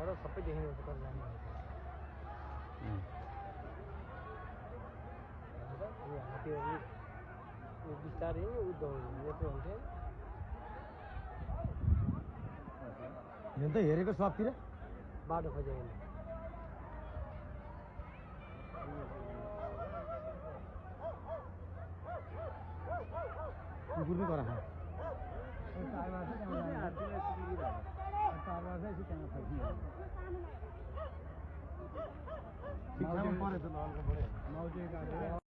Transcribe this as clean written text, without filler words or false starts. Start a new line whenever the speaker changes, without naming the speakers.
तर सबै देखिने हुन्छ तर राम्रो हात्तीहरू बिस्तारै उ दौड्नु यत्रो हुन्थ्यो
त हेरेको सबतिर
बाटो खोजेको
कुकुर पनि करा खायो